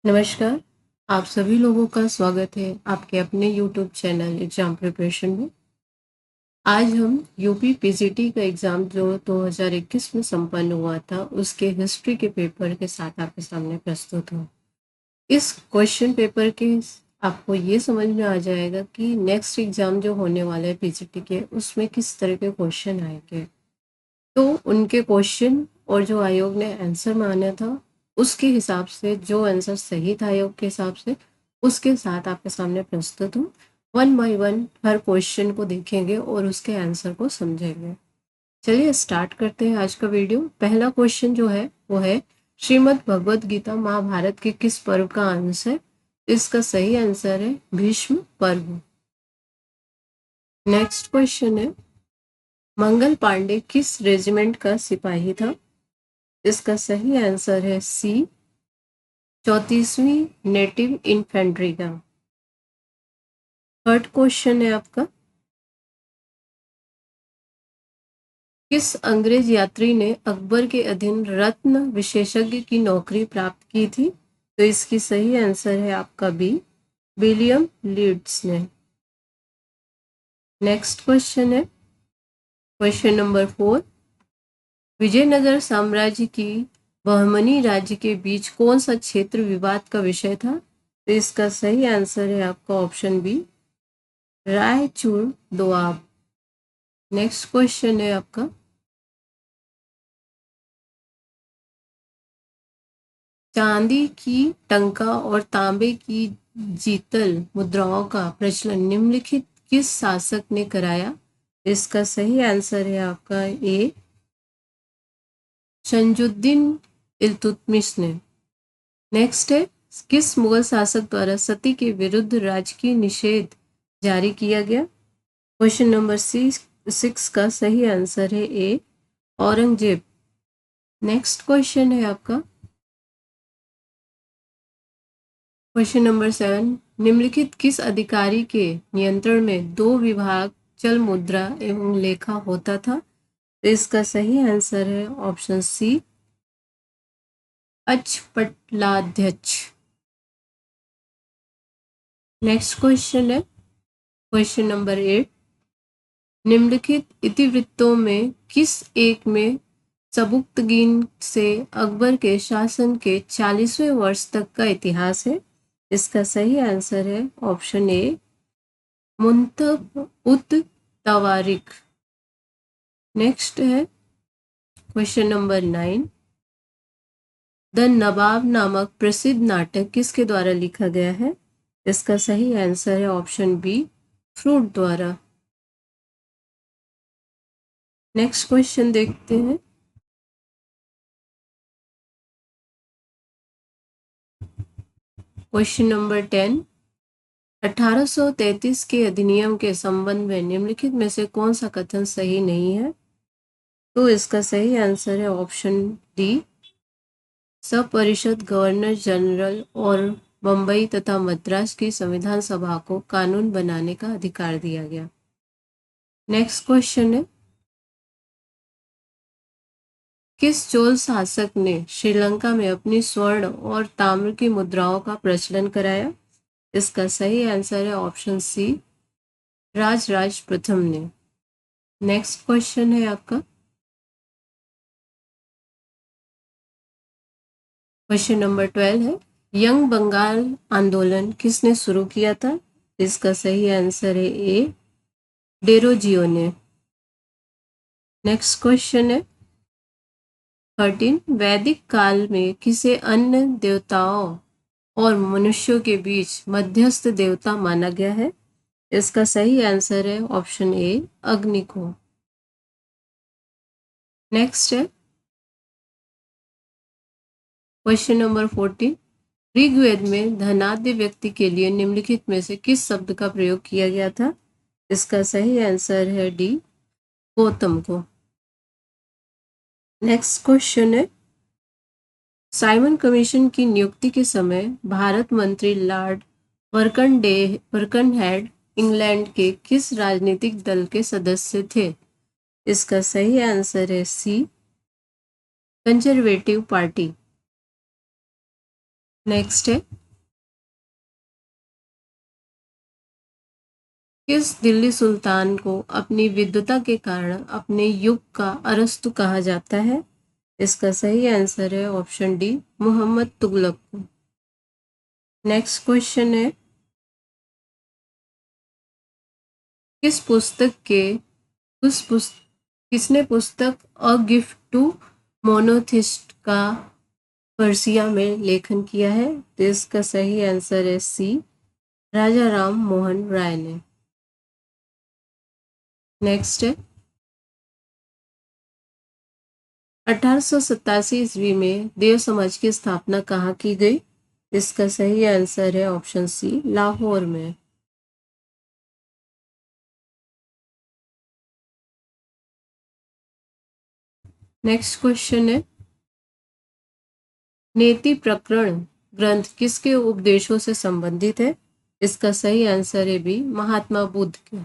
नमस्कार, आप सभी लोगों का स्वागत है आपके अपने यूट्यूब चैनल एग्जाम प्रिपरेशन में। आज हम यूपी पीजीटी का एग्ज़ाम जो 2021 में संपन्न हुआ था, उसके हिस्ट्री के पेपर के साथ आपके सामने प्रस्तुत हूँ। इस क्वेश्चन पेपर के आपको ये समझ में आ जाएगा कि नेक्स्ट एग्ज़ाम जो होने वाला है पीजीटी के, उसमें किस तरह के क्वेश्चन आएंगे। तो उनके क्वेश्चन और जो आयोग ने आंसर माना था, उसके हिसाब से जो आंसर सही था आयोग के हिसाब से, उसके साथ आपके सामने प्रस्तुत हूँ। One by one her question को देखेंगे और उसके आंसर को समझेंगे। चलिए स्टार्ट करते हैं आज का वीडियो। पहला क्वेश्चन जो है वो है, श्रीमद् भगवत गीता महाभारत के किस पर्व का अंश है? इसका सही आंसर है भीष्म पर्व। नेक्स्ट क्वेश्चन है, मंगल पांडे किस रेजिमेंट का सिपाही था? इसका सही आंसर है सी, 34वीं नेटिव इन्फेंट्री का। थर्ड क्वेश्चन है आपका, किस अंग्रेज यात्री ने अकबर के अधीन रत्न विशेषज्ञ की नौकरी प्राप्त की थी? तो इसकी सही आंसर है आपका बी, विलियम लीड्स ने। नेक्स्ट क्वेश्चन है क्वेश्चन नंबर 4, विजयनगर साम्राज्य की बहमनी राज्य के बीच कौन सा क्षेत्र विवाद का विषय था? तो इसका सही आंसर है आपका option B, Raichur Doab. Next question है आपका, चांदी की टंका और तांबे की जीतल मुद्राओं का प्रचलन निम्नलिखित किस शासक ने कराया? इसका सही आंसर है आपका ए, शंजुद्दीन इल्तुतमिश ने। नेक्स्ट है, किस मुगल शासक द्वारा सती के विरुद्ध राजकीय निषेध जारी किया गया? क्वेश्चन नंबर 6 का सही आंसर है ए, औरंगजेब। नेक्स्ट क्वेश्चन है आपका क्वेश्चन नंबर 7, निम्नलिखित किस अधिकारी के नियंत्रण में 2 विभाग चल मुद्रा एवं लेखा होता था? तो इसका सही आंसर है ऑप्शन सी, अचपटलाध्यक्ष। नेक्स्ट क्वेश्चन है क्वेश्चन नंबर 8, निम्नलिखित इतिवृत्तों में किस एक में सबुक्तगीन से अकबर के शासन के 40वें वर्ष तक का इतिहास है? इसका सही आंसर है ऑप्शन ए, मुंतख उत तवारिख। नेक्स्ट है क्वेश्चन नंबर 9, द नवाब नामक प्रसिद्ध नाटक किसके द्वारा लिखा गया है? इसका सही आंसर है ऑप्शन बी, फ्रूट द्वारा। नेक्स्ट क्वेश्चन देखते हैं, क्वेश्चन नंबर 10, 1833 के अधिनियम के संबंध में निम्नलिखित में से कौन सा कथन सही नहीं है? तो इसका सही आंसर है ऑप्शन डी, सपरिषद गवर्नर जनरल और बम्बई तथा मद्रास की संविधान सभा को कानून बनाने का अधिकार दिया गया। नेक्स्ट क्वेश्चन है, किस चोल शासक ने श्रीलंका में अपनी स्वर्ण और ताम्र की मुद्राओं का प्रचलन कराया? इसका सही आंसर है ऑप्शन सी, राजराज प्रथम ने। नेक्स्ट क्वेश्चन है आपका क्वेश्चन नंबर 12 है, यंग बंगाल आंदोलन किसने शुरू किया था? इसका सही आंसर है ए, डेरोजियो ने। नेक्स्ट क्वेश्चन है 13, वैदिक काल में किसे अन्य देवताओं और मनुष्यों के बीच मध्यस्थ देवता माना गया है? इसका सही आंसर है ऑप्शन ए, अग्नि को। नेक्स्ट है क्वेश्चन नंबर 14, ऋग्वेद में धनाढ्य व्यक्ति के लिए निम्नलिखित में से किस शब्द का प्रयोग किया गया था? इसका सही आंसर है डी, गौतम को। नेक्स्ट क्वेश्चन है, साइमन कमीशन की नियुक्ति के समय भारत मंत्री लॉर्ड बर्कनहेड इंग्लैंड के किस राजनीतिक दल के सदस्य थे? इसका सही आंसर है सी, कंजर्वेटिव पार्टी। नेक्स्ट है, किस दिल्ली सुल्तान को अपनी विद्वता के कारण अपने युग का अरस्तु कहा जाता है? इसका सही आंसर है ऑप्शन डी, मोहम्मद तुगलक को। नेक्स्ट क्वेश्चन है, किस पुस्तक के किसने पुस्तक अ गिफ्ट टू मोनोथिस्ट का पर्सिया में लेखन किया है? तो इसका सही आंसर है सी, राजा राम मोहन राय ने। नेक्स्ट है, 1887 ईस्वी में देव समाज की स्थापना कहाँ की गई? इसका सही आंसर है ऑप्शन सी, लाहौर में। नेक्स्ट क्वेश्चन है, नेति प्रकरण ग्रंथ किसके उपदेशों से संबंधित है? इसका सही आंसर है बी, महात्मा बुद्ध के।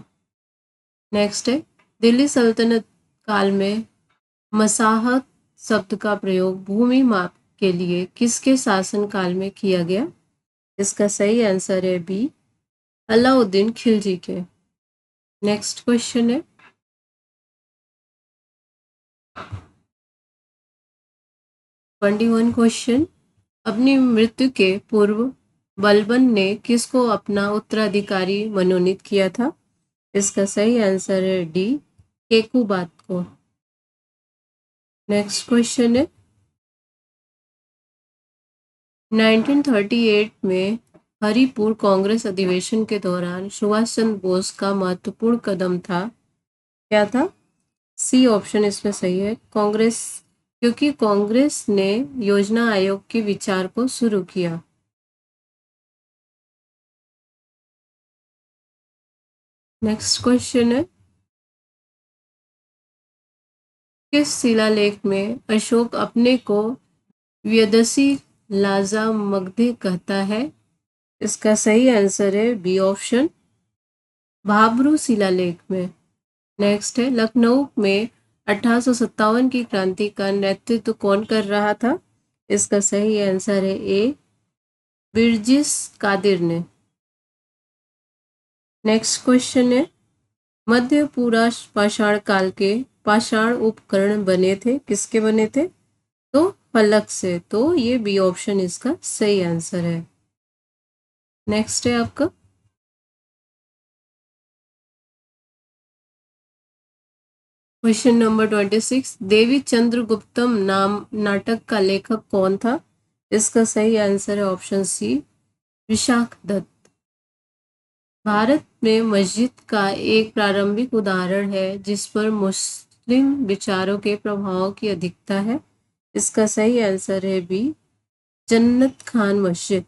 नेक्स्ट है, दिल्ली सल्तनत काल में मसाहत शब्द का प्रयोग भूमि माप के लिए किसके शासन काल में किया गया? इसका सही आंसर है बी, अलाउद्दीन खिलजी के। नेक्स्ट क्वेश्चन है, 21 क्वेश्चन, अपनी मृत्यु के पूर्व बलबन ने किसको अपना उत्तराधिकारी मनोनीत किया था? इसका सही आंसर है डी, केकुबात को। नेक्स्ट क्वेश्चन है, 1938 में हरिपुर कांग्रेस अधिवेशन के दौरान सुभाष चंद्र बोस का महत्वपूर्ण कदम था, क्या था? सी ऑप्शन इसमें सही है, कांग्रेस, क्योंकि कांग्रेस ने योजना आयोग के विचार को शुरू किया। नेक्स्ट क्वेश्चन है, किस शिलालेख में अशोक अपने को व्यदसी लाजा मगधे कहता है? इसका सही आंसर है बी ऑप्शन, भाब्रू शिलालेख में। नेक्स्ट है, लखनऊ में 1857 की क्रांति का नेतृत्व कौन कर रहा था? इसका सही आंसर है ए, बिरजिस कादिर ने। नेक्स्ट क्वेश्चन है, मध्य पूरा पाषाण काल के पाषाण उपकरण बने थे, किसके बने थे? तो फलक से, तो ये बी ऑप्शन इसका सही आंसर है। नेक्स्ट है आपका क्वेश्चन नंबर 26, देवी चंद्रगुप्तम नाम नाटक का लेखक कौन था? इसका सही आंसर है ऑप्शन सी, विशाख दत्त। भारत में मस्जिद का एक प्रारंभिक उदाहरण है जिस पर मुस्लिम विचारों के प्रभाव की अधिकता है। इसका सही आंसर है बी, जन्नत खान मस्जिद।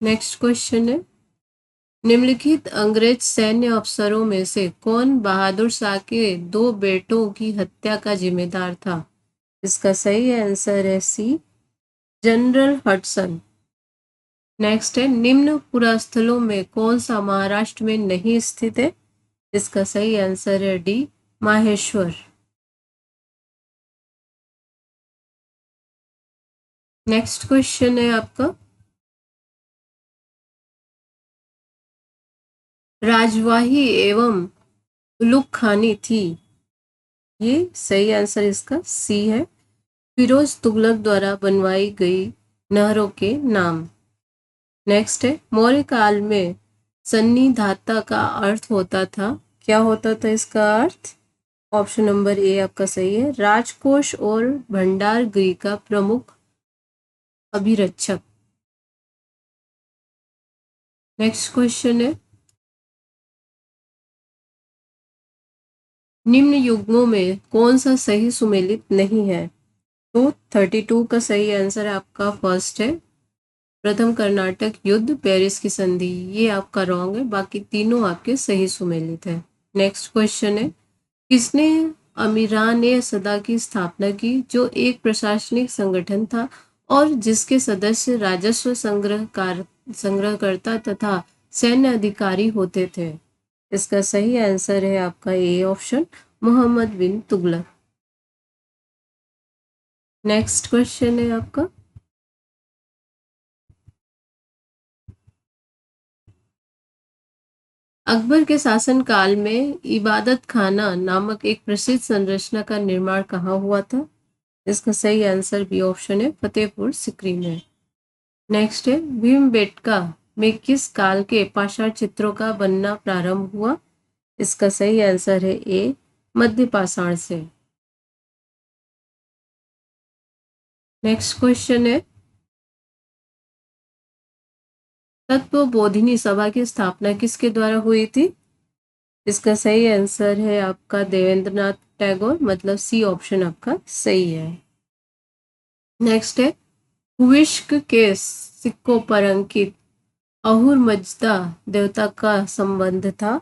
नेक्स्ट क्वेश्चन है, निम्नलिखित अंग्रेज सैन्य अफसरों में से कौन बहादुर शाह के दो बेटों की हत्या का जिम्मेदार था? इसका सही आंसर है सी, जनरल हडसन। नेक्स्ट है, निम्न पुरास्थलों में कौन सा महाराष्ट्र में नहीं स्थित है? इसका सही आंसर है डी, माहेश्वर। नेक्स्ट क्वेश्चन है आपका, राजवाही एवं उलूक खानी थी, ये सही आंसर इसका सी है, फिरोज तुगलक द्वारा बनवाई गई नहरों के नाम। नेक्स्ट है, मौर्य काल में सन्निधाता का अर्थ होता था, क्या होता था इसका अर्थ? ऑप्शन नंबर ए आपका सही है, राजकोष और भंडार गृह का प्रमुख अभिरक्षक। नेक्स्ट क्वेश्चन है, निम्न युग्मों में कौन सा सही सुमेलित नहीं है? तो 32 का सही आंसर आपका फर्स्ट है, प्रथम कर्नाटक युद्ध, पेरिस की संधि, ये आपका रॉन्ग है, बाकी तीनों आपके सही सुमेलित है। नेक्स्ट क्वेश्चन है, किसने अमीरान ए सदा की स्थापना की, जो एक प्रशासनिक संगठन था और जिसके सदस्य राजस्व संग्रहकर्ता तथा सैन्य अधिकारी होते थे? इसका सही आंसर है आपका A option, Mohammad bin Tughlaq. Next question है आपका, अकबर के शासनकाल में इबादत खाना नामक एक प्रसिद्ध संरचना का निर्माण कहाँ हुआ था? इसका सही आंसर बी ऑप्शन है, फतेहपुर सिकरी में। नेक्स्ट है, भीमबेटका में किस काल के पाषाण चित्रों का बनना प्रारंभ हुआ? इसका सही आंसर है ए, मध्य पाषाण से। नेक्स्ट क्वेश्चन है, तत्वबोधिनी सभा की स्थापना किसके द्वारा हुई थी? इसका सही आंसर है आपका देवेंद्रनाथ टैगोर, मतलब सी ऑप्शन आपका सही है। नेक्स्ट है, हुइश्क के सिक्कों पर अंकित अहुर मज्दा देवता का संबंध था,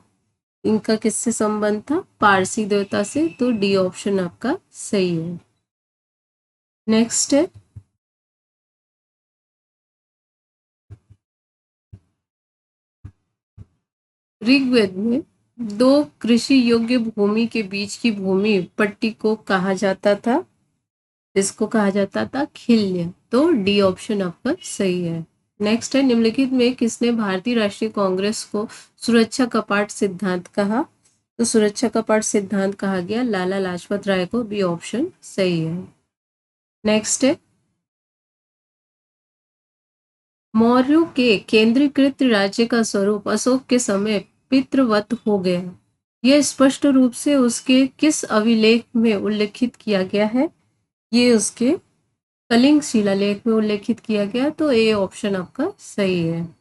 इनका किससे संबंध था? पारसी देवता से, तो डी ऑप्शन आपका सही है। नेक्स्ट है, ऋग्वेद में दो कृषि योग्य भूमि के बीच की भूमि पट्टी को कहा जाता था, इसको कहा जाता था खिल्य, तो डी ऑप्शन आपका सही है। नेक्स्ट है, निम्नलिखित में किसने भारतीय राष्ट्रीय कांग्रेस को सुरक्षा कपाट सिद्धांत कहा? तो सुरक्षा कपाट सिद्धांत कहा गया लाला लाजपत राय को, बी ऑप्शन सही है। नेक्स्ट है, मौर्यों के केंद्रीकृत राज्य का स्वरूप अशोक के समय पितृवत हो गया, यह स्पष्ट रूप से उसके किस अभिलेख में उल्लेखित किया गया है? ये उसके कलिंग शिलालेख में उल्लेखित किया गया, तो ए ऑप्शन आपका सही है।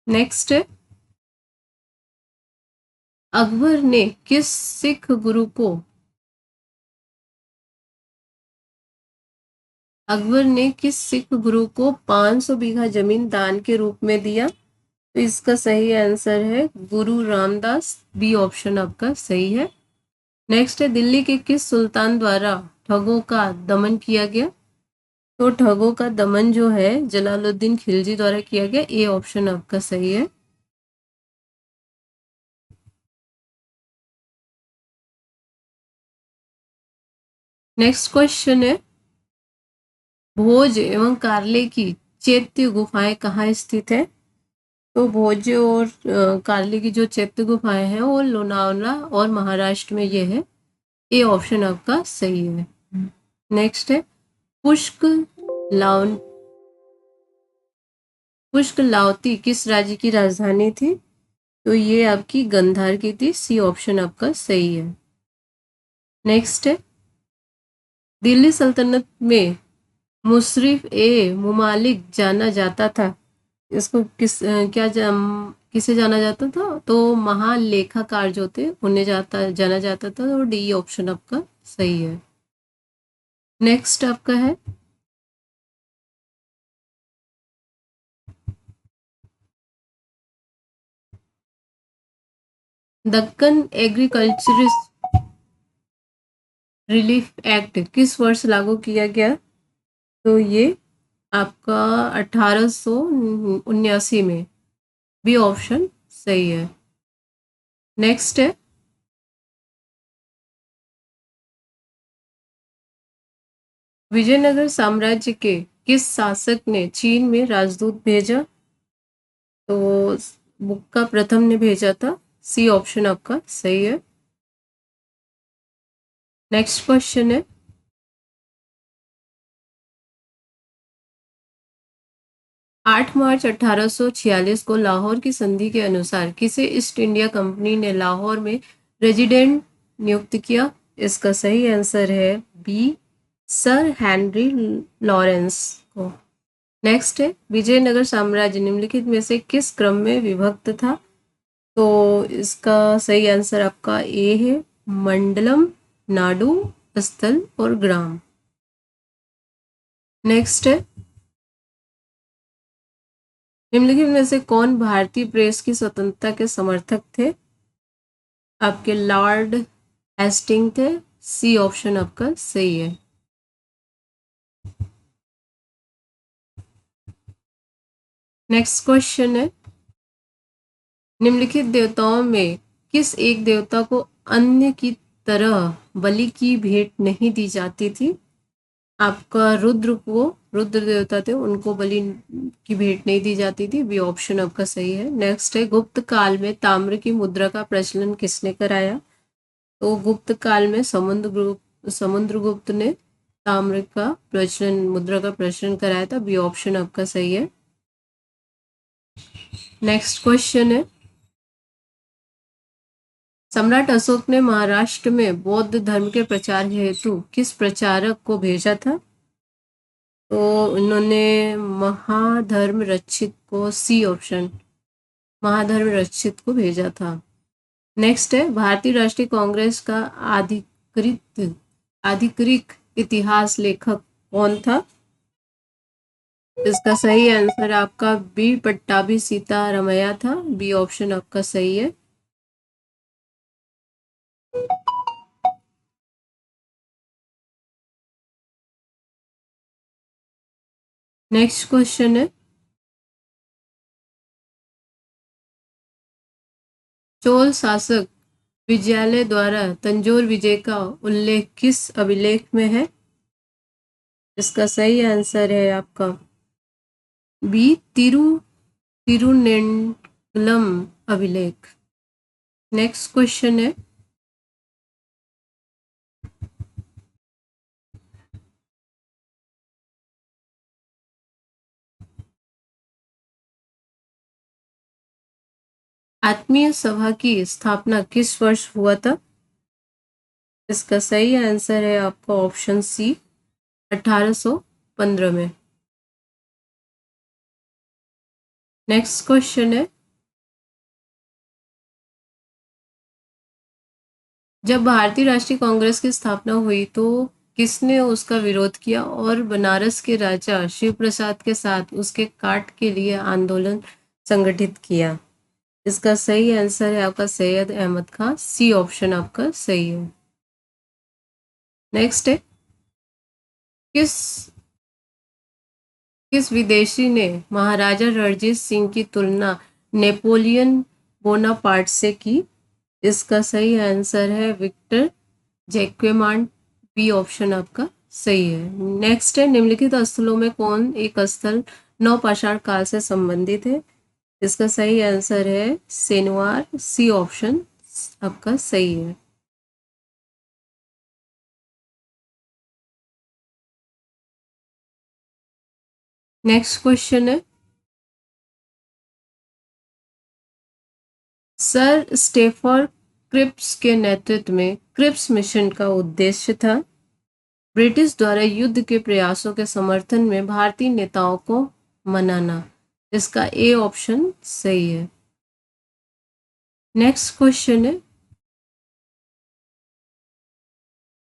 नेक्स्ट है, अकबर ने किस सिख गुरु को अकबर ने किस सिख गुरु को 500 बीघा जमीन दान के रूप में दिया? तो इसका सही आंसर है गुरु रामदास, बी ऑप्शन आपका सही है। नेक्स्ट है, दिल्ली के किस सुल्तान द्वारा ठगों का दमन किया गया? तो ठगों का दमन जो है जलालुद्दीन खिलजी द्वारा किया गया, ए ऑप्शन आपका सही है। नेक्स्ट क्वेश्चन है, भोज एवं कार्ले की चैत्य गुफाएं कहाँ स्थित है? तो भोज और कार्ले की जो चैत्य गुफाएं हैं वो लोनावला और महाराष्ट्र में ये है, ए ऑप्शन आपका सही है। नेक्स्ट है, पुष्क लाव पुष्क लावती किस राज्य की राजधानी थी? तो ये आपकी गंधार की थी, सी ऑप्शन आपका सही है। नेक्स्ट है, दिल्ली सल्तनत में मुशर्रिफ ए मुमालिक जाना जाता था, इसको किसे जाना जाता था? तो महालेखाकार जो थे उन्हें जाना जाता था, और डी ऑप्शन आपका सही है। नेक्स्ट आपका है, दक्कन एग्रीकल्चरिस्ट रिलीफ एक्ट किस वर्ष लागू किया गया? तो ये आपका 1879 में, बी ऑप्शन सही है। नेक्स्ट है, विजयनगर साम्राज्य के किस शासक ने चीन में राजदूत भेजा? तो बुक्का प्रथम ने भेजा था, सी ऑप्शन आपका सही है। नेक्स्ट क्वेश्चन है, 8 मार्च 1846 को लाहौर की संधि के अनुसार किसे ईस्ट इंडिया कंपनी ने लाहौर में रेजिडेंट नियुक्त किया? इसका सही आंसर है बी, सर हेनरी लॉरेंस को। नेक्स्ट है, विजयनगर साम्राज्य निम्नलिखित में से किस क्रम में विभक्त था? तो इसका सही आंसर आपका ए है, मंडलम, नाडु, स्थल और ग्राम। नेक्स्ट है, निम्नलिखित में से कौन भारतीय प्रेस की स्वतंत्रता के समर्थक थे? आपके लॉर्ड हेस्टिंग थे, सी ऑप्शन आपका सही है। नेक्स्ट क्वेश्चन है, निम्नलिखित देवताओं में किस एक देवता को अन्य की तरह बलि की भेंट नहीं दी जाती थी। आपका रुद्र देवता थे, उनको बलि की भेंट नहीं दी जाती थी। बी ऑप्शन आपका सही है। नेक्स्ट है, गुप्त काल में ताम्र की मुद्रा का प्रचलन किसने कराया? तो गुप्त काल में समुद्रगुप्त ने ताम्र का प्रचलन, मुद्रा का प्रचलन कराया था। बी ऑप्शन आपका सही है। नेक्स्ट क्वेश्चन है, सम्राट अशोक ने महाराष्ट्र में बौद्ध धर्म के प्रचार हेतु किस प्रचारक को भेजा था? तो उन्होंने महाधर्म रक्षित को, सी ऑप्शन, महाधर्म रक्षित को भेजा था। नेक्स्ट है, भारतीय राष्ट्रीय कांग्रेस का आधिकारिक इतिहास लेखक कौन था? इसका सही आंसर आपका बी पट्टाभी सीतारामैया था। बी ऑप्शन आपका सही है। नेक्स्ट क्वेश्चन है, चोल शासक विजयालय द्वारा तंजौर विजय का उल्लेख किस अभिलेख में है? इसका सही आंसर है आपका बी तिरुनेंगलम अभिलेख। नेक्स्ट क्वेश्चन है, आत्मीय सभा की स्थापना किस वर्ष हुआ था? इसका सही आंसर है आपका ऑप्शन सी, 1815 में। नेक्स्ट क्वेश्चन है, जब भारतीय राष्ट्रीय कांग्रेस की स्थापना हुई तो किसने उसका विरोध किया और बनारस के राजा शिव प्रसाद के साथ उसके काट के लिए आंदोलन संगठित किया? इसका सही आंसर है आपका सैयद अहमद खान। सी ऑप्शन आपका सही है। नेक्स्ट है, किस विदेशी ने महाराजा रणजीत सिंह की तुलना नेपोलियन बोनापार्ट से की? इसका सही आंसर है विक्टर जैक्वेमांट। बी ऑप्शन आपका सही है। नेक्स्ट है, निम्नलिखित स्थलों में कौन एक स्थल नवपाषाण काल से संबंधित है? इसका सही आंसर है सेनुआर। सी ऑप्शन आपका सही है। नेक्स्ट क्वेश्चन है, सर स्टेफर्ड क्रिप्स के नेतृत्व में क्रिप्स मिशन का उद्देश्य था ब्रिटिश द्वारा युद्ध के प्रयासों के समर्थन में भारतीय नेताओं को मनाना। इसका ए ऑप्शन सही है। नेक्स्ट क्वेश्चन है,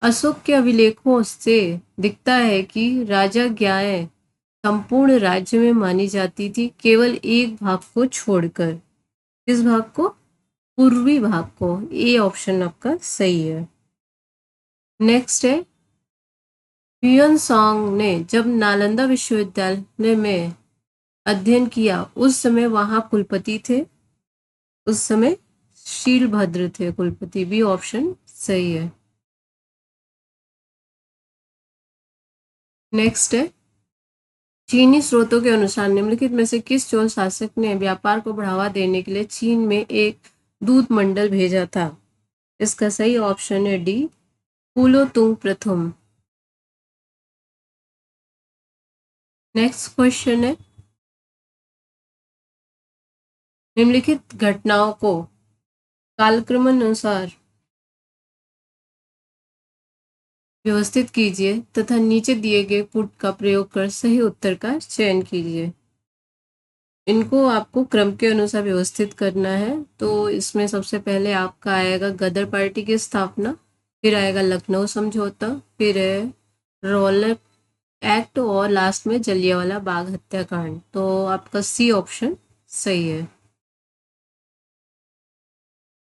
अशोक के अभिलेखों से दिखता है कि राजा ज्ञाएं संपूर्ण राज्य में मानी जाती थी, केवल एक भाग को छोड़कर। किस भाग को? पूर्वी भाग को। ए ऑप्शन आपका सही है। नेक्स्ट है, ह्यून सांग ने जब नालंदा विश्वविद्यालय में अध्ययन किया उस समय वहां कुलपति थे? उस समय शीलभद्र थे कुलपति। बी ऑप्शन सही है। नेक्स्ट है, चीनी स्रोतों के अनुसार निम्नलिखित में से किस चोल शासक ने व्यापार को बढ़ावा देने के लिए चीन में एक दूत मंडल भेजा था? इसका सही ऑप्शन है डी, कुलोतुंग प्रथम। नेक्स्ट क्वेश्चन है, निम्नलिखित घटनाओं को कालक्रमानुसार व्यवस्थित कीजिए तथा नीचे दिए गए पुट का प्रयोग कर सही उत्तर का चयन कीजिए। इनको आपको क्रम के अनुसार व्यवस्थित करना है। तो इसमें सबसे पहले आपका आएगा गदर पार्टी की स्थापना, फिर आएगा लखनऊ समझौता, फिर है रॉलेट एक्ट और लास्ट में जलियांवाला बाग हत्याकांड। तो आपका सी ऑप्शन सही है।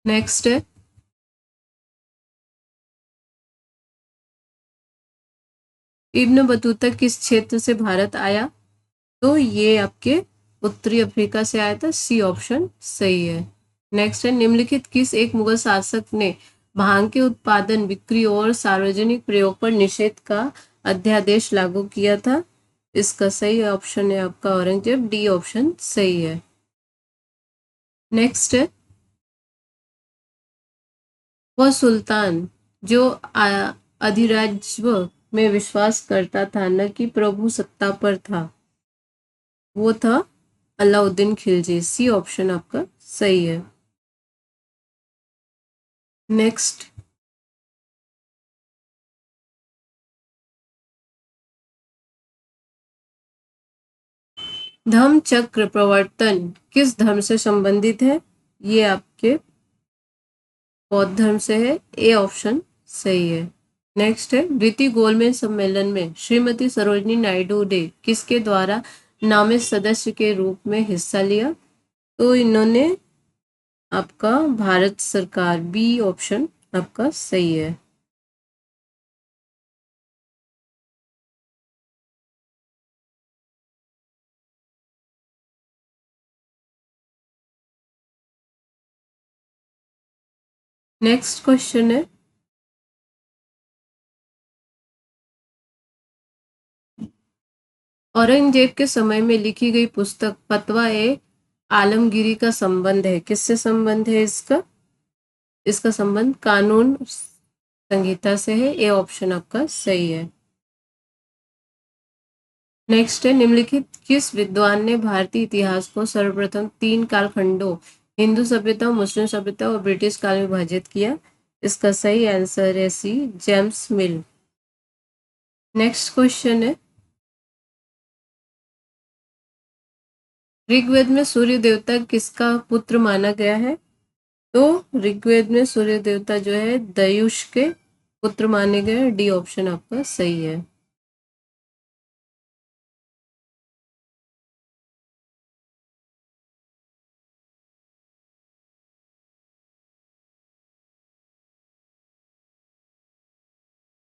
नेक्स्ट है, इब्न बतूता किस क्षेत्र से भारत आया? तो ये आपके उत्तरी अफ्रीका से आया था। सी ऑप्शन सही है। नेक्स्ट है, निम्नलिखित किस एक मुगल शासक ने भांग के उत्पादन, बिक्री और सार्वजनिक प्रयोग पर निषेध का अध्यादेश लागू किया था? इसका सही ऑप्शन है आपका औरंगजेब, डी ऑप्शन सही है। नेक्स्ट है, वह सुल्तान जो अधिराज्य में विश्वास करता था न कि प्रभु सत्ता पर था, वो था अलाउद्दीन खिलजी। सी ऑप्शन आपका सही है। नेक्स्ट, धम्म चक्र प्रवर्तन किस धर्म से संबंधित है? ये आपके बौद्ध धर्म से है। ए ऑप्शन सही है। नेक्स्ट है, द्वितीय गोलमेज सम्मेलन में श्रीमती सरोजिनी नायडू ने किसके द्वारा नामित सदस्य के रूप में हिस्सा लिया? तो इन्होंने आपका भारत सरकार, बी ऑप्शन आपका सही है। नेक्स्ट क्वेश्चन है, औरंगजेब के समय में लिखी गई पुस्तक फतवा ए आलमगीरी का संबंध है? किससे संबंध है इसका? इसका संबंध कानून संहिता से है। ए ऑप्शन आपका सही है। नेक्स्ट है, निम्नलिखित किस विद्वान ने भारतीय इतिहास को सर्वप्रथम 3 कालखंडों, हिंदू सभ्यता, मुस्लिम सभ्यता और ब्रिटिश काल में विभाजित किया? इसका सही आंसर है सी, जेम्स मिल। नेक्स्ट क्वेश्चन है, ऋग्वेद में सूर्य देवता किसका पुत्र माना गया है? तो ऋग्वेद में सूर्य देवता जो है दयुष के पुत्र माने गए। डी ऑप्शन आपका सही है।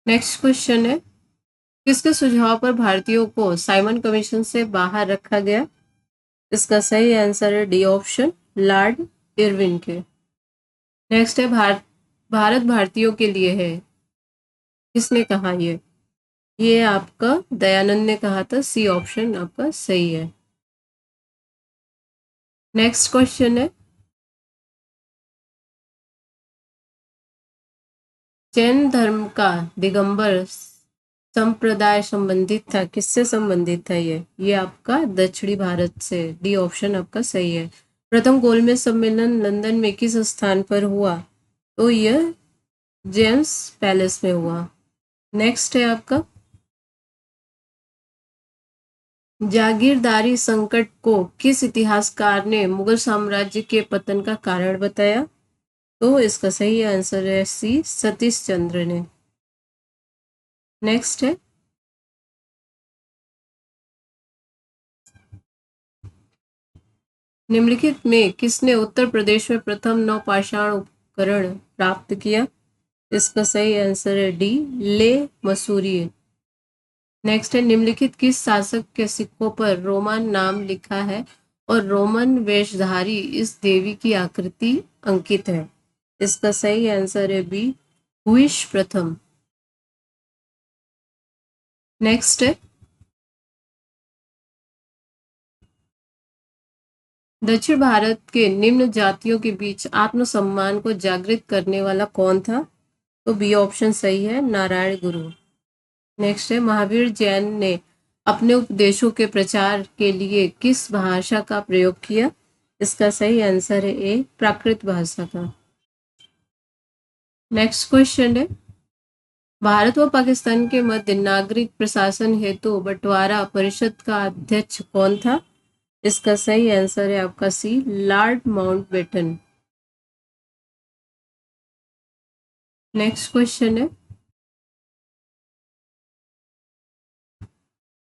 नेक्स्ट क्वेश्चन है, किसके सुझाव पर भारतीयों को साइमन कमीशन से बाहर रखा गया? इसका सही आंसर है डी ऑप्शन, लॉर्ड इरविन के। नेक्स्ट है, भारत भारतीयों के लिए है, किसने कहा ये आपका दयानंद ने कहा था। सी ऑप्शन आपका सही है। नेक्स्ट क्वेश्चन है, जैन धर्म का दिगंबर संप्रदाय संबंधित था, किससे संबंधित था ये आपका दक्षिणी भारत से। डी ऑप्शन आपका सही है। प्रथम गोलमेज सम्मेलन लंदन में किस स्थान पर हुआ? तो यह जेम्स पैलेस में हुआ। नेक्स्ट है आपका, जागीरदारी संकट को किस इतिहासकार ने मुगल साम्राज्य के पतन का कारण बताया? तो इसका सही आंसर है सी, सतीश चंद्र ने। नेक्स्ट है, निम्नलिखित में किसने उत्तर प्रदेश में प्रथम नौपाषाण उपकरण प्राप्त किया? इसका सही आंसर है डी, ले मसूरी। नेक्स्ट है, निम्नलिखित किस शासक के सिक्कों पर रोमन नाम लिखा है और रोमन वेशधारी इस देवी की आकृति अंकित है? इसका सही आंसर है बी, हुइश प्रथम। नेक्स्ट है, दक्षिण भारत के निम्न जातियों के बीच आत्मसम्मान को जागृत करने वाला कौन था? तो बी ऑप्शन सही है, नारायण गुरु। नेक्स्ट है, महावीर जैन ने अपने उपदेशों के प्रचार के लिए किस भाषा का प्रयोग किया? इसका सही आंसर है ए, प्राकृत भाषा का। नेक्स्ट क्वेश्चन है, भारत व पाकिस्तान के मध्य नागरिक प्रशासन हेतु बंटवारा परिषद का अध्यक्ष कौन था? इसका सही आंसर है आपका सी, लॉर्ड माउंटबेटन। नेक्स्ट क्वेश्चन है,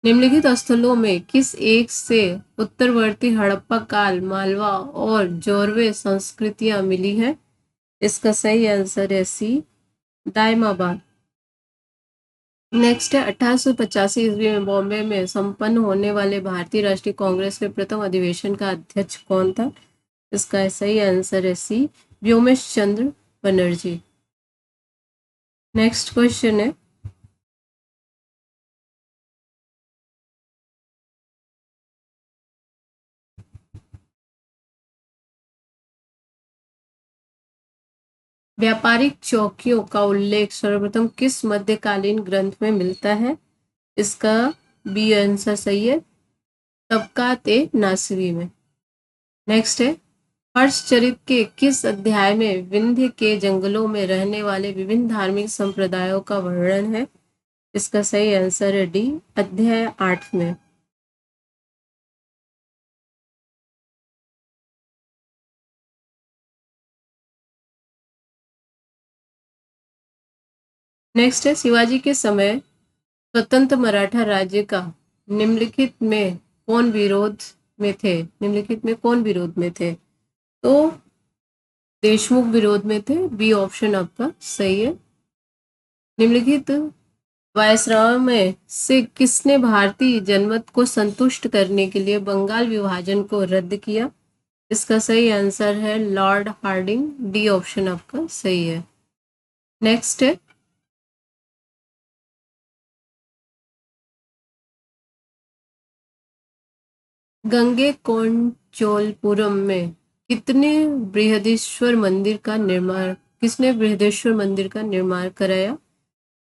निम्नलिखित स्थलों में किस एक से उत्तरवर्ती हड़प्पा काल, मालवा और जोरवे संस्कृतियां मिली हैं? इसका सही आंसर है सी, दायमाबाद। नेक्स्ट है, 1885 ईस्वी में बॉम्बे में संपन्न होने वाले भारतीय राष्ट्रीय कांग्रेस के प्रथम अधिवेशन का अध्यक्ष कौन था? इसका सही आंसर है सी, व्योमेश चंद्र बनर्जी। नेक्स्ट क्वेश्चन है, व्यापारिक चौकियों का उल्लेख सर्वप्रथम किस मध्यकालीन ग्रंथ में मिलता है? इसका बी आंसर सही है, तबकात ए नासिरी में। नेक्स्ट है, हर्षचरित के किस अध्याय में विंध्य के जंगलों में रहने वाले विभिन्न धार्मिक संप्रदायों का वर्णन है? इसका सही आंसर है डी, अध्याय 8 में। नेक्स्ट है, शिवाजी के समय स्वतंत्र मराठा राज्य का निम्नलिखित में कौन विरोध में थे? निम्नलिखित में कौन विरोध में थे? तो देशमुख विरोध में थे, बी ऑप्शन आपका सही है। निम्नलिखित वायसराय में से किसने भारतीय जनमत को संतुष्ट करने के लिए बंगाल विभाजन को रद्द किया? इसका सही आंसर है लॉर्ड हार्डिंग, डी ऑप्शन आपका सही है। नेक्स्ट है, गंगैकोंडचोलपुरम में किसने बृहदेश्वर मंदिर का निर्माण कराया?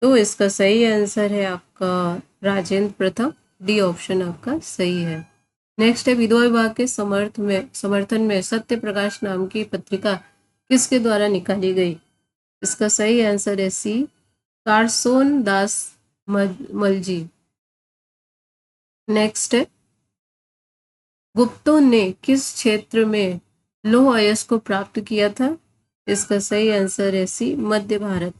तो इसका सही आंसर है आपका राजेंद्र प्रथम, डी ऑप्शन आपका सही है। नेक्स्ट है, विधवा विवाह के समर्थन में सत्य प्रकाश नाम की पत्रिका किसके द्वारा निकाली गई? इसका सही आंसर है सी, कारसोन दास मलजी। नेक्स्ट है, गुप्तों ने किस क्षेत्र में लौह अयस्क को प्राप्त किया था? इसका सही आंसर है सी, मध्य भारत।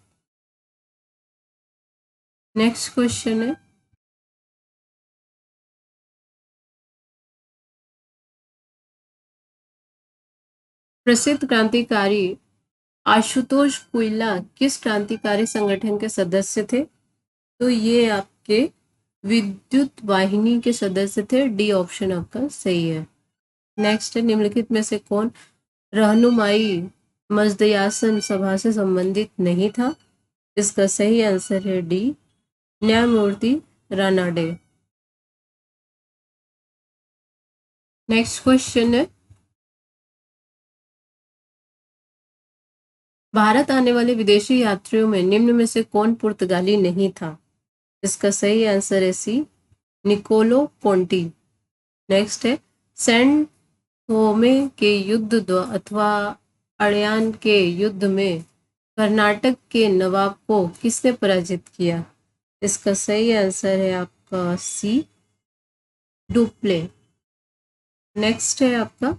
नेक्स्ट क्वेश्चन है, प्रसिद्ध क्रांतिकारी आशुतोष कुइला किस क्रांतिकारी संगठन के सदस्य थे? तो ये आपके विद्युत वाहिनी के सदस्य थे, डी ऑप्शन आपका सही है। नेक्स्ट है, निम्नलिखित में से कौन रहनुमाई मजदयासन सभा से संबंधित नहीं था? इसका सही आंसर है डी, न्यायमूर्ति रानाडे। नेक्स्ट क्वेश्चन है, भारत आने वाले विदेशी यात्रियों में निम्न में से कौन पुर्तगाली नहीं था? इसका सही आंसर है सी, निकोलो कोंटी। नेक्स्ट है, सेंट थोमे के युद्ध अथवा अड़यान के युद्ध में कर्नाटक के नवाब को किसने पराजित किया? इसका सही आंसर है आपका सी, डुप्ले। नेक्स्ट है आपका,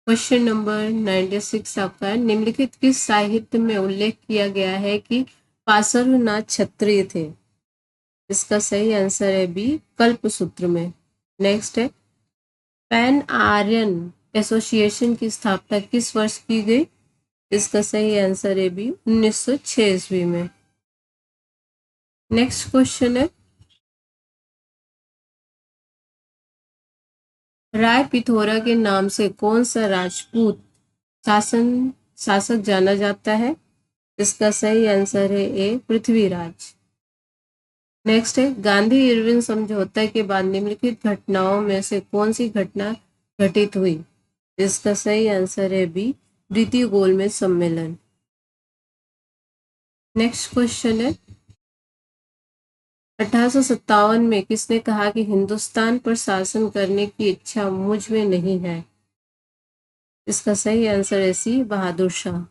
क्वेश्चन नंबर 96 आपका है, निम्नलिखित किस साहित्य में उल्लेख किया गया है कि पार्श्वनाथ क्षत्रिय थे? इसका सही आंसर है बी, कल्पसूत्र में। नेक्स्ट है, पैन आर्यन एसोसिएशन की स्थापना किस वर्ष की गई? इसका सही आंसर है बी, 1906 ईस्वी में। नेक्स्ट क्वेश्चन है, राय पिथोरा के नाम से कौन सा राजपूत शासक जाना जाता है? इसका सही आंसर है ए, पृथ्वीराज। नेक्स्ट है, गांधी इरविन समझौता के बाद निम्नलिखित घटनाओं में से कौन सी घटना घटित हुई? इसका सही आंसर है बी, द्वितीय गोलमेज सम्मेलन। नेक्स्ट क्वेश्चन है, 1857 में किसने कहा कि हिंदुस्तान पर शासन करने की इच्छा मुझ में नहीं है? इसका सही आंसर है सी, बहादुर शाह।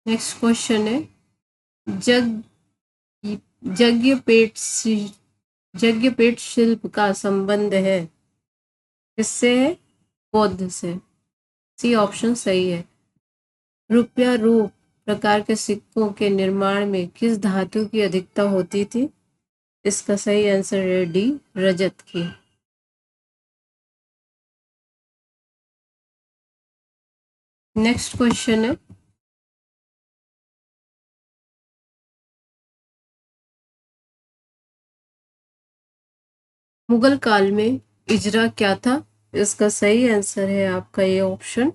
नेक्स्ट क्वेश्चन है, जग यज्ञपेट यज्ञपेट शिल्प का संबंध है किससे है? बौद्ध से, सी ऑप्शन सही है। रुपया रूप प्रकार के सिक्कों के निर्माण में किस धातु की अधिकता होती थी? इसका सही आंसर है डी, रजत की। नेक्स्ट क्वेश्चन है, मुगल काल में इजरा क्या था? इसका सही आंसर है आपका ये ऑप्शन,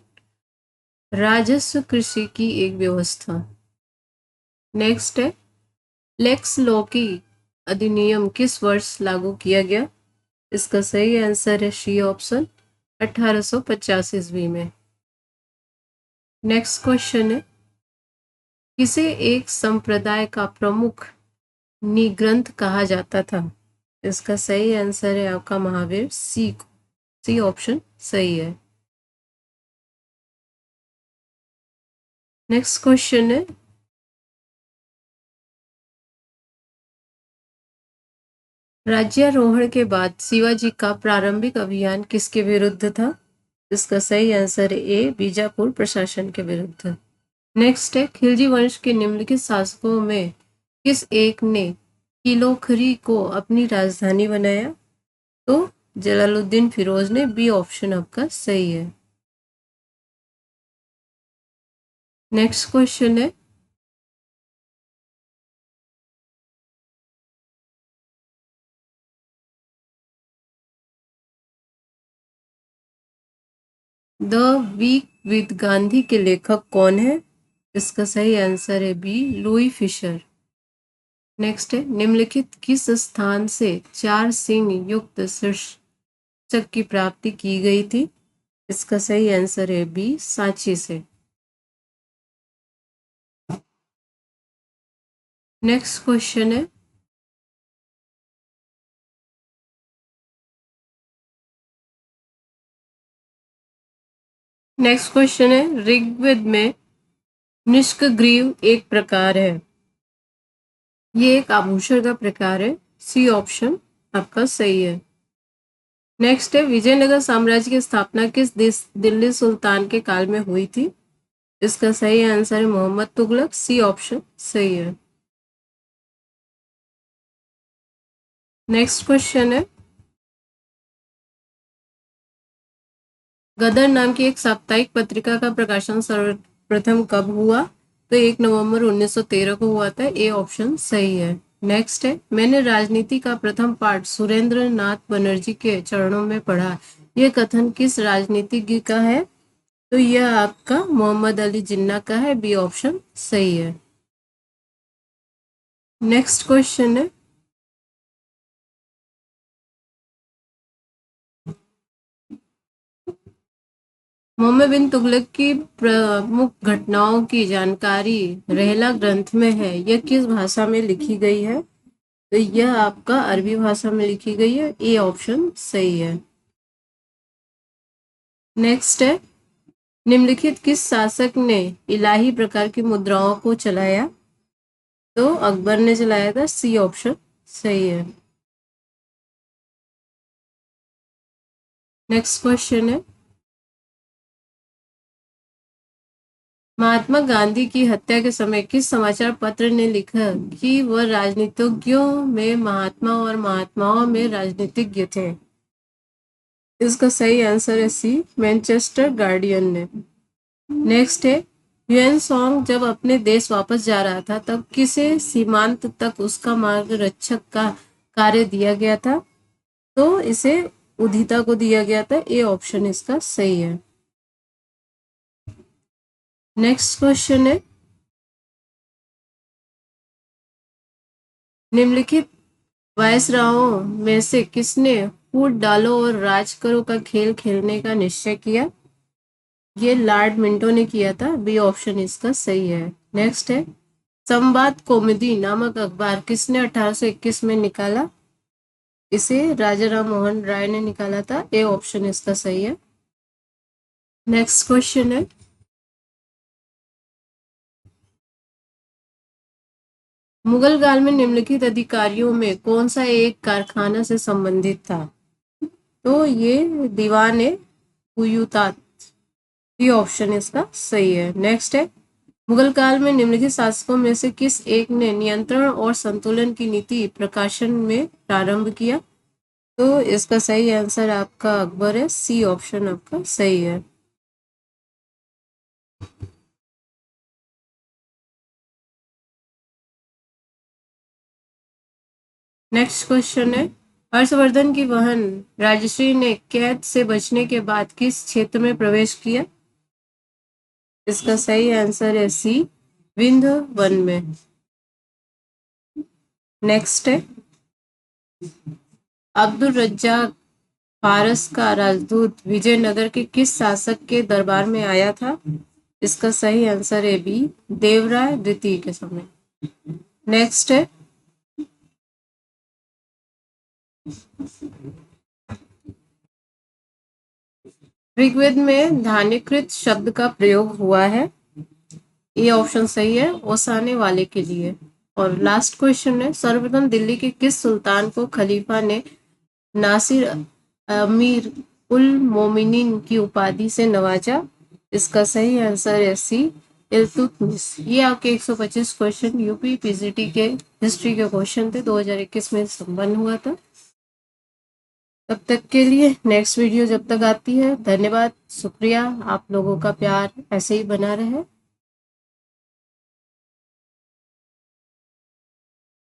राजस्व कृषि की एक व्यवस्था। नेक्स्ट है, लेक्स लॉकी अधिनियम किस वर्ष लागू किया गया? इसका सही आंसर है सी ऑप्शन, 1850 ईस्वी में। नेक्स्ट क्वेश्चन है, किसे एक संप्रदाय का प्रमुख निग्रंथ कहा जाता था? इसका सही आंसर है आपका महावीर, सी ऑप्शन सही है। नेक्स्ट क्वेश्चन है, राज्यारोहण के बाद शिवाजी का प्रारंभिक अभियान किसके विरुद्ध था? इसका सही आंसर है ए, बीजापुर प्रशासन के विरुद्ध। नेक्स्ट है, खिलजी वंश के निम्नलिखित शासकों में किस एक ने किलोखरी को अपनी राजधानी बनाया? तो जलालुद्दीन फिरोज ने, बी ऑप्शन आपका सही है। नेक्स्ट क्वेश्चन है, द वीक विद गांधी के लेखक कौन है? इसका सही आंसर है बी, लुई फिशर। नेक्स्ट है, निम्नलिखित किस स्थान से 4 सिंह युक्त शीर्षक की प्राप्ति की गई थी? इसका सही आंसर है बी, सांची से। नेक्स्ट क्वेश्चन है, ऋग्वेद में निष्कग्रीव एक प्रकार है, ये एक आभूषण का प्रकार है, सी ऑप्शन आपका सही है। नेक्स्ट है, विजयनगर साम्राज्य की स्थापना किस दिल्ली सुल्तान के काल में हुई थी? इसका सही आंसर है मोहम्मद तुगलक, सी ऑप्शन सही है। नेक्स्ट क्वेश्चन है, गदर नाम की एक साप्ताहिक पत्रिका का प्रकाशन सर्वप्रथम कब हुआ? तो 1 नवंबर 1913 को हुआ था, ए ऑप्शन सही है। नेक्स्ट है, मैंने राजनीति का प्रथम पाठ सुरेंद्र नाथ बनर्जी के चरणों में पढ़ा, यह कथन किस राजनीतिज्ञ का है? तो यह आपका मोहम्मद अली जिन्ना का है, बी ऑप्शन सही है। नेक्स्ट क्वेश्चन है, मोहम्मद बिन तुगलक की प्रमुख घटनाओं की जानकारी रहला ग्रंथ में है, यह किस भाषा में लिखी गई है? तो यह आपका अरबी भाषा में लिखी गई है, ए ऑप्शन सही है। नेक्स्ट है, निम्नलिखित किस शासक ने इलाही प्रकार की मुद्राओं को चलाया? तो अकबर ने चलाया था, सी ऑप्शन सही है। नेक्स्ट क्वेश्चन है, महात्मा गांधी की हत्या के समय किस समाचार पत्र ने लिखा कि वह राजनीतिज्ञों में महात्मा और महात्माओं में राजनीतिज्ञ थे? इसका सही आंसर है सी, मैनचेस्टर गार्डियन ने। नेक्स्ट है, ह्यूएन सॉन्ग जब अपने देश वापस जा रहा था तब किसे सीमांत तक उसका मार्गरक्षक का कार्य दिया गया था? तो इसे उदिता को दिया गया था, ए ऑप्शन इसका सही है। नेक्स्ट क्वेश्चन है, निम्नलिखित वायसरायों में से किसने फूट डालो और राज करो का खेल खेलने का निश्चय किया? ये लॉर्ड मिंटो ने किया था, बी ऑप्शन इसका सही है। नेक्स्ट है, संवाद कौमुदी नामक अखबार किसने 1821 में निकाला? इसे राजा राम मोहन राय ने निकाला था, ए ऑप्शन इसका सही है। नेक्स्ट क्वेश्चन है, मुगल काल में निम्नलिखित अधिकारियों में कौन सा एक कारखाना से संबंधित था? तो ये दीवान है हुयूतात, ये ऑप्शन इसका सही है। नेक्स्ट है, मुगल काल में निम्नलिखित शासकों में से किस एक ने नियंत्रण और संतुलन की नीति प्रकाशन में प्रारंभ किया? तो इसका सही आंसर आपका अकबर है, सी ऑप्शन आपका सही है। नेक्स्ट क्वेश्चन है, हर्षवर्धन की बहन राजश्री ने कैद से बचने के बाद किस क्षेत्र में प्रवेश किया? इसका सही आंसर है सी, विंध्य वन में। नेक्स्ट है, अब्दुल रज्जाक फारस का राजदूत विजयनगर के किस शासक के दरबार में आया था? इसका सही आंसर है बी, देवराय द्वितीय के समय। नेक्स्ट है, ऋग्वेद में धान्यकृत शब्द का प्रयोग हुआ है। ये ऑप्शन सही है, ओसाने वाले के लिए। और लास्ट क्वेश्चन है, सर्वप्रथम दिल्ली के किस सुल्तान को खलीफा ने नासिर अमीर उल मोमिनीन की उपाधि से नवाजा? इसका सही आंसर है सी, इल्तुतमिश। ये आपके 125 क्वेश्चन यूपी पीजीटी के हिस्ट्री के क्वेश्चन थे, 2021 में संपन्न हुआ था। तब तक के लिए नेक्स्ट वीडियो जब तक आती है, धन्यवाद, शुक्रिया। आप लोगों का प्यार ऐसे ही बना रहे।